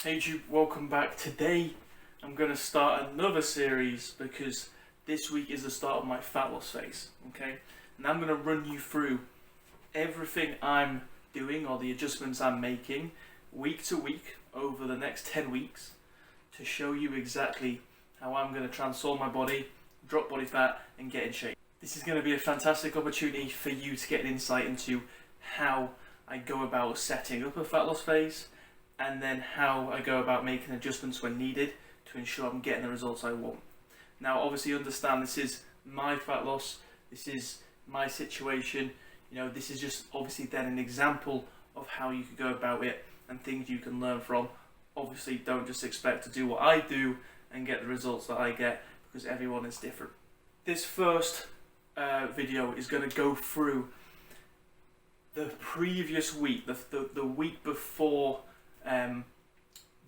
Hey YouTube, welcome back. Today I'm going to start another series because this week is the start of my fat loss phase, okay? And I'm going to run you through everything I'm doing or the adjustments I'm making week to week over the next 10 weeks to show you exactly how I'm going to transform my body, drop body fat and get in shape. This is going to be a fantastic opportunity for you to get an insight into how I go about setting up a fat loss phase and then how I go about making adjustments when needed to ensure I'm getting the results I want. Now obviously understand this is my fat loss, this is my situation, this is just obviously then an example of how you could go about it and things you can learn from. Obviously don't just expect to do what I do and get the results that I get because everyone is different. This first video is going to go through the previous week, the week before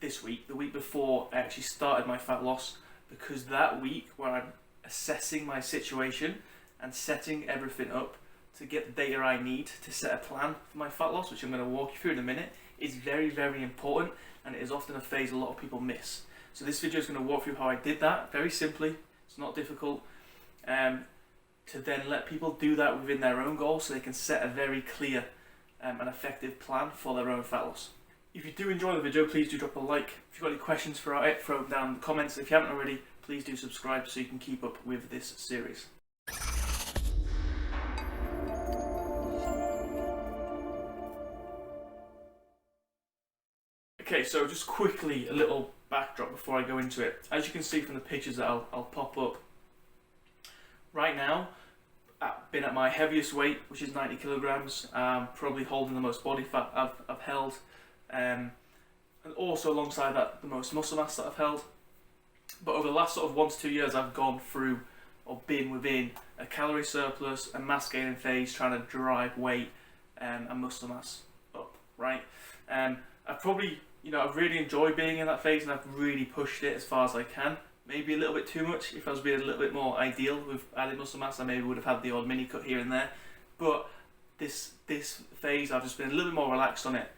this week, the week before I actually started my fat loss, because that week where I'm assessing my situation and setting everything up to get the data I need to set a plan for my fat loss, which I'm going to walk you through in a minute, is very, very important, and it is often a phase a lot of people miss. So this video is going to walk through how I did that, very simply, it's not difficult, to then let people do that within their own goals so they can set a very clear and effective plan for their own fat loss. If you do enjoy the video, please do drop a like. If you've got any questions for it, throw them down in the comments. If you haven't already, please do subscribe so you can keep up with this series. Okay, so just quickly a little backdrop before I go into it. As you can see from the pictures that I'll pop up, right now, I've been at my heaviest weight, which is 90 kilograms, probably holding the most body fat I've held. And also alongside that, the most muscle mass that I've held. But over the last sort of 1 to 2 years, I've gone through or been within a calorie surplus, a mass gaining phase, trying to drive weight and muscle mass up, right? I've probably, I've really enjoyed being in that phase and I've really pushed it as far as I can. Maybe a little bit too much. If I was being a little bit more ideal with added muscle mass, I maybe would have had the odd mini cut here and there. But this phase, I've just been a little bit more relaxed on it.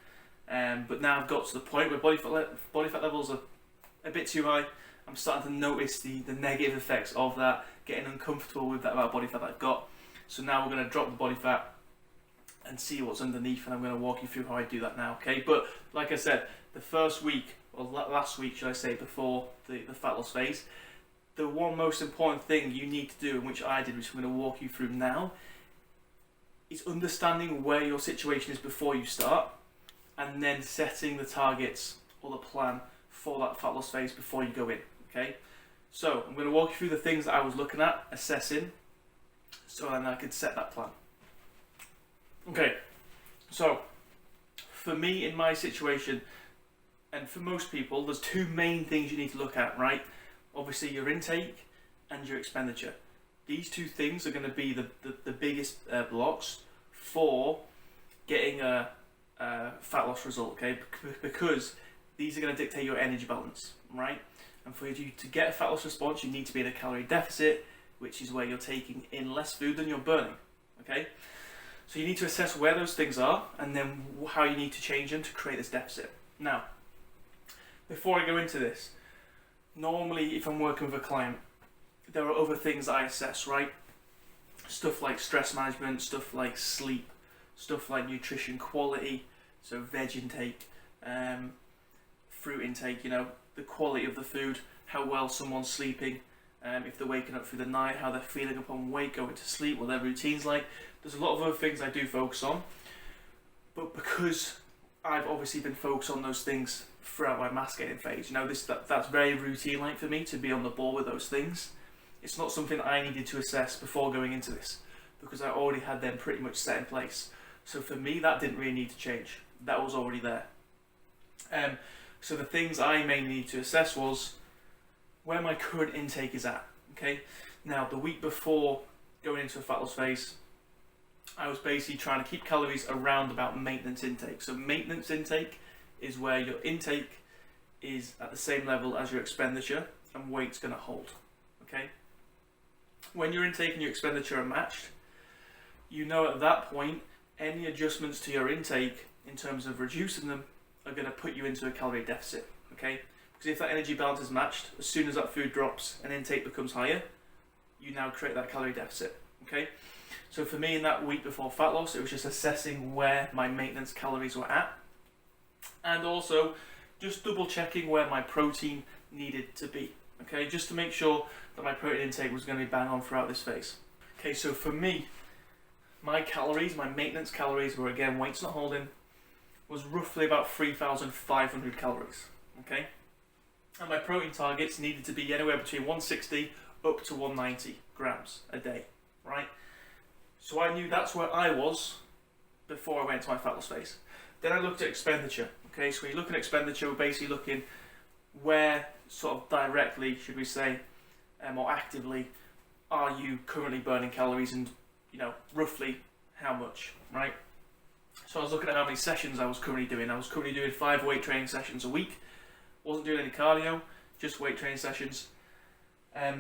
But now I've got to the point where body fat levels are a bit too high. I'm starting to notice the negative effects of that, getting uncomfortable with that amount of body fat that I've got. So now we're going to drop the body fat and see what's underneath, and I'm going to walk you through how I do that now, okay? But like I said, the first week, or last week should I say, before the fat loss phase, the one most important thing you need to do, and which I did, which I'm going to walk you through now, is understanding where your situation is before you start, and then setting the targets or the plan for that fat loss phase before you go in, okay? So I'm going to walk you through the things that I was looking at, assessing, so then I could set that plan. Okay, so for me in my situation, and for most people, there's two main things you need to look at, right? Obviously your intake and your expenditure. These two things are going to be the biggest blocks for getting a fat loss result, okay? Because these are going to dictate your energy balance, right? And for you to get a fat loss response, you need to be in a calorie deficit, which is where you're taking in less food than you're burning, okay? So you need to assess where those things are and then how you need to change them to create this deficit. Now, before I go into this, normally if I'm working with a client, there are other things that I assess, right? Stuff like stress management, stuff like sleep, stuff like nutrition quality, so veg intake, fruit intake, the quality of the food, how well someone's sleeping, if they're waking up through the night, how they're feeling upon wake, going to sleep, what their routine's like. There's a lot of other things I do focus on, but because I've obviously been focused on those things throughout my mass gaining phase, that's very routine-like for me to be on the ball with those things. It's not something that I needed to assess before going into this, because I already had them pretty much set in place. So for me, that didn't really need to change. That was already there. So the things I mainly need to assess was where my current intake is at, okay? Now, the week before going into a fat loss phase, I was basically trying to keep calories around about maintenance intake. So maintenance intake is where your intake is at the same level as your expenditure and weight's going to hold, okay? When your intake and your expenditure are matched, at that point, any adjustments to your intake in terms of reducing them are going to put you into a calorie deficit, okay? Because if that energy balance is matched, as soon as that food drops and intake becomes higher, you now create that calorie deficit, okay? So for me in that week before fat loss, it was just assessing where my maintenance calories were at, and also just double checking where my protein needed to be, okay? Just to make sure that my protein intake was going to be bang on throughout this phase. Okay, so for me, my calories, my maintenance calories were, again, weights not holding, was roughly about 3,500 calories, okay? And my protein targets needed to be anywhere between 160 up to 190 grams a day, right? So I knew that's where I was before I went to my fat loss phase. Then I looked at expenditure, okay? So when you're looking at expenditure, we're basically looking where sort of directly, should we say, or actively, are you currently burning calories, and roughly how much, right? So I was looking at how many sessions I was currently doing. I was currently doing 5 weight training sessions a week. Wasn't doing any cardio, just weight training sessions. I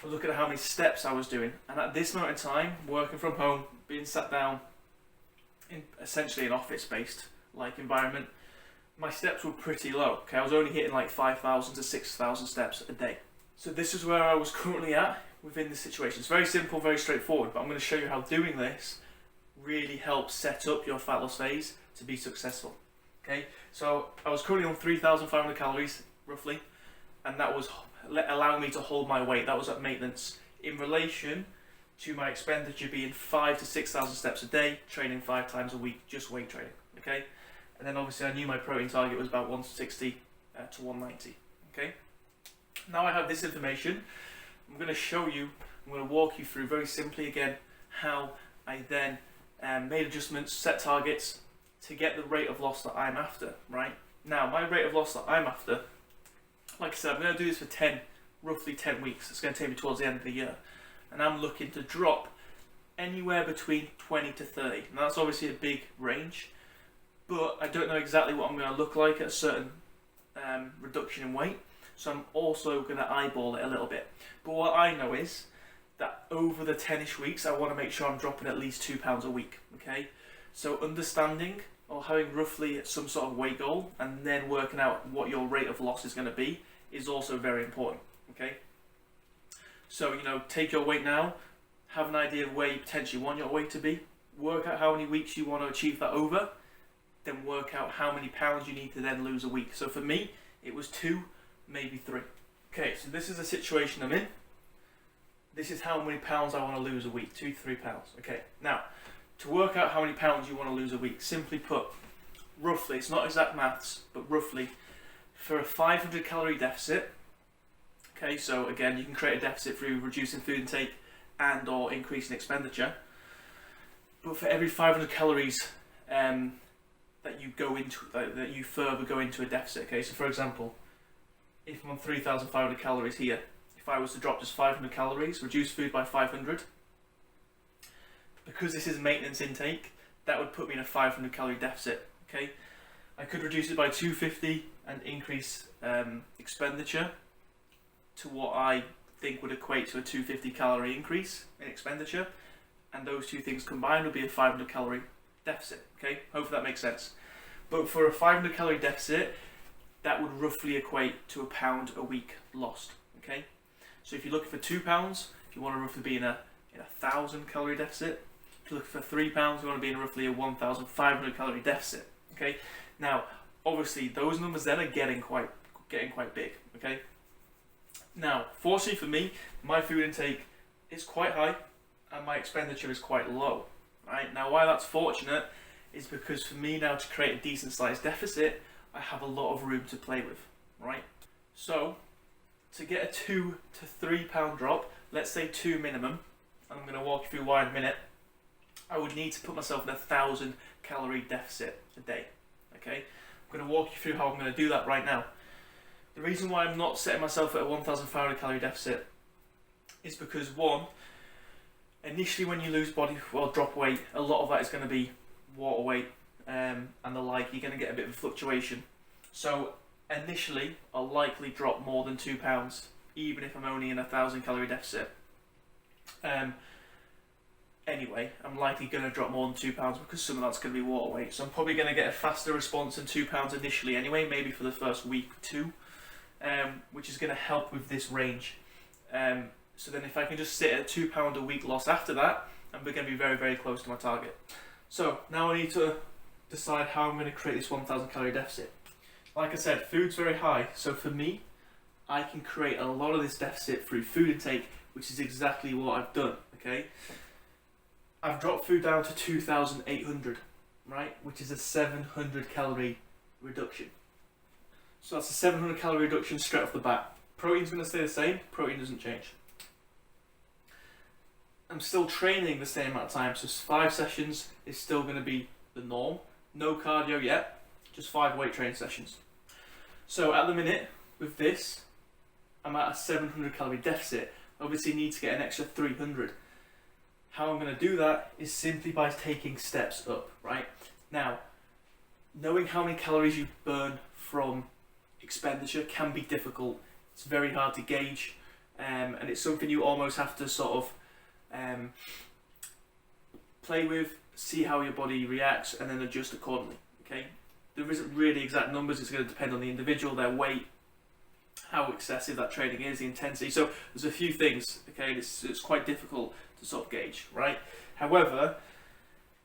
was looking at how many steps I was doing, and at this moment in time, working from home, being sat down in essentially an office-based like environment, my steps were pretty low. Okay, I was only hitting like 5,000 to 6,000 steps a day. So this is where I was currently at within this situation. It's very simple, very straightforward, but I'm going to show you how doing this really helps set up your fat loss phase to be successful. Okay, so I was currently on 3,500 calories roughly, and that was allowing me to hold my weight. That was at maintenance in relation to my expenditure being 5,000 to 6,000 steps a day, training 5 times a week, just weight training. Okay, and then obviously I knew my protein target was about 160 to 190. Okay, now I have this information. I'm going to show you, I'm going to walk you through very simply again how I then made adjustments, set targets to get the rate of loss that I'm after, right? Now, my rate of loss that I'm after, like I said, I'm going to do this for roughly 10 weeks. It's going to take me towards the end of the year. And I'm looking to drop anywhere between 20 to 30. Now, that's obviously a big range, but I don't know exactly what I'm going to look like at a certain reduction in weight. So I'm also going to eyeball it a little bit. But what I know is that over the 10-ish weeks, I want to make sure I'm dropping at least 2 pounds a week, okay? So understanding or having roughly some sort of weight goal and then working out what your rate of loss is going to be is also very important, okay? So, take your weight now, have an idea of where you potentially want your weight to be, work out how many weeks you want to achieve that over, then work out how many pounds you need to then lose a week. So for me, it was 2, maybe 3. Okay, so this is the situation I'm in. This is how many pounds I want to lose a week, 2 to 3 pounds. Okay, now, to work out how many pounds you want to lose a week, simply put, roughly, it's not exact maths, but roughly, for a 500 calorie deficit, okay, so again, you can create a deficit through reducing food intake and or increasing expenditure, but for every 500 calories that you further go into a deficit, okay, so for example, if I'm on 3,500 calories here, if I was to drop just 500 calories, reduce food by 500, because this is maintenance intake, that would put me in a 500 calorie deficit, okay? I could reduce it by 250 and increase expenditure to what I think would equate to a 250 calorie increase in expenditure, and those two things combined would be a 500 calorie deficit, okay? Hopefully that makes sense. But for a 500 calorie deficit, that would roughly equate to £1 a week lost, okay? So if you're looking for £2, if you want to roughly be in a 1,000 calorie deficit, if you're looking for £3, you want to be in roughly a 1,500 calorie deficit, okay? Now, obviously, those numbers then are getting quite big, okay? Now, fortunately for me, my food intake is quite high and my expenditure is quite low, right? Now, why that's fortunate is because for me now to create a decent sized deficit, I have a lot of room to play with, right? So, to get a 2 to 3 pound drop, let's say 2 minimum, and I'm going to walk you through why in a minute, I would need to put myself in a 1,000 calorie deficit a day, okay? I'm going to walk you through how I'm going to do that right now. The reason why I'm not setting myself at a 1,500 calorie deficit is because, one, initially when you drop weight, a lot of that is going to be water weight and the like. You're going to get a bit of a fluctuation. So initially, I'll likely drop more than 2 pounds, even if I'm only in a 1,000 calorie deficit. anyway, I'm likely going to drop more than 2 pounds because some of that's going to be water weight. So I'm probably going to get a faster response than 2 pounds initially anyway, maybe for the first week or two, which is going to help with this range. So then if I can just sit at £2 a week loss after that, I'm going to be very, very close to my target. So now I need to decide how I'm going to create this 1,000 calorie deficit. Like I said, food's very high, so for me, I can create a lot of this deficit through food intake, which is exactly what I've done, okay? I've dropped food down to 2,800, right? Which is a 700 calorie reduction. So that's a 700 calorie reduction straight off the bat. Protein's going to stay the same, protein doesn't change. I'm still training the same amount of time, so 5 sessions is still going to be the norm. No cardio yet, just 5 weight training sessions. So at the minute, with this, I'm at a 700 calorie deficit. Obviously need to get an extra 300. How I'm going to do that is simply by taking steps up, right? Now, knowing how many calories you burn from expenditure can be difficult. It's very hard to gauge, and it's something you almost have to sort of play with, see how your body reacts, and then adjust accordingly, okay? There isn't really exact numbers, it's going to depend on the individual, their weight, how excessive that training is, the intensity. So there's a few things, okay, it's quite difficult to sort of gauge, right? However,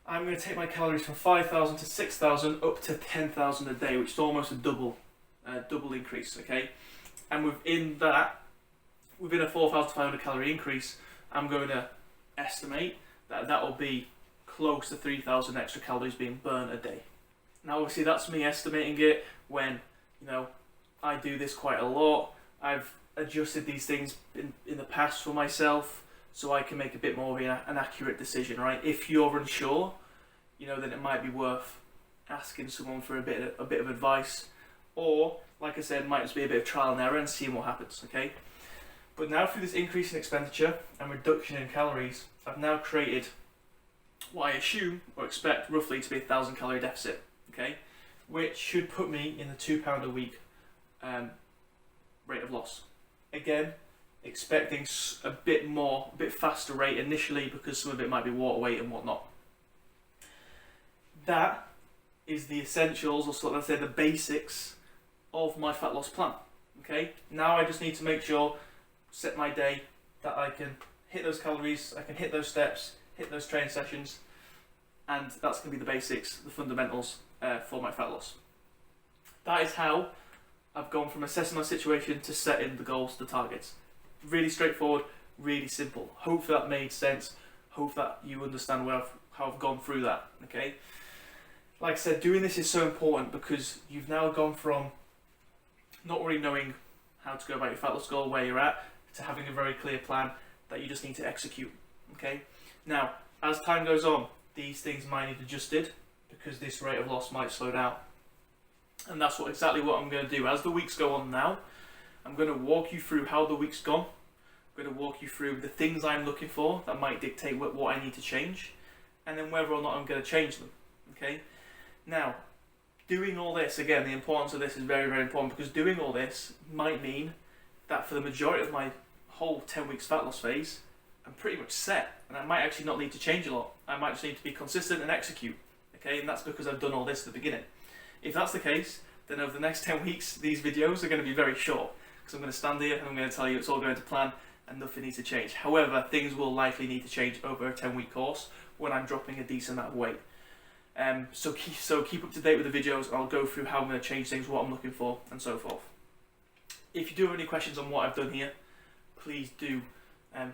I'm going to take my calories from 5,000 to 6,000 up to 10,000 a day, which is almost a double increase, okay? And within that, within a 4,500 calorie increase, I'm going to estimate that that will be close to 3,000 extra calories being burned a day. Now obviously that's me estimating it when, you know, I do this quite a lot. I've adjusted these things in the past for myself, so I can make a bit more of an accurate decision, right? If you're unsure, you know, then it might be worth asking someone for a bit of advice, or like I said, it might just be a bit of trial and error and seeing what happens, okay? But now through this increase in expenditure and reduction in calories, I've now created what I assume or expect roughly to be a 1,000 calorie deficit, okay? Which should put me in the £2 a week rate of loss. Again, expecting a bit faster rate initially because some of it might be water weight and whatnot. That is the essentials, or sort of, let's say, the basics of my fat loss plan. Okay, now I just need to make sure, set my day, that I can hit those calories, I can hit those steps, hit those training sessions, and that's going to be the basics, the fundamentals for my fat loss. That is how I've gone from assessing my situation to setting the goals, the targets. Really straightforward, really simple. Hope that made sense. Hope that you understand how I've gone through that, okay? Like I said, doing this is so important because you've now gone from not really knowing how to go about your fat loss goal, where you're at, to having a very clear plan that you just need to execute, okay? Now, as time goes on, these things might need adjusted because this rate of loss might slow down. And that's exactly what I'm going to do. As the weeks go on now, I'm going to walk you through how the week's gone. I'm going to walk you through the things I'm looking for that might dictate what I need to change, and then whether or not I'm going to change them, okay? Now, doing all this, again, the importance of this is very, very important, because doing all this might mean that for the majority of my whole 10 weeks fat loss phase, I'm pretty much set, and I might actually not need to change a lot. I might just need to be consistent and execute, okay? And that's because I've done all this at the beginning. If that's the case, then over the next 10 weeks, these videos are going to be very short, because I'm going to stand here and I'm going to tell you it's all going to plan and nothing needs to change. However, things will likely need to change over a 10-week course when I'm dropping a decent amount of weight. So keep up to date with the videos. I'll go through how I'm going to change things, what I'm looking for, and so forth. If you do have any questions on what I've done here, please do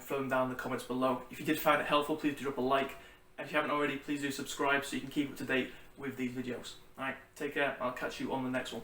throw them down in the comments below. If you did find it helpful, please do drop a like. And if you haven't already, please do subscribe so you can keep up to date with these videos. Alright, take care. I'll catch you on the next one.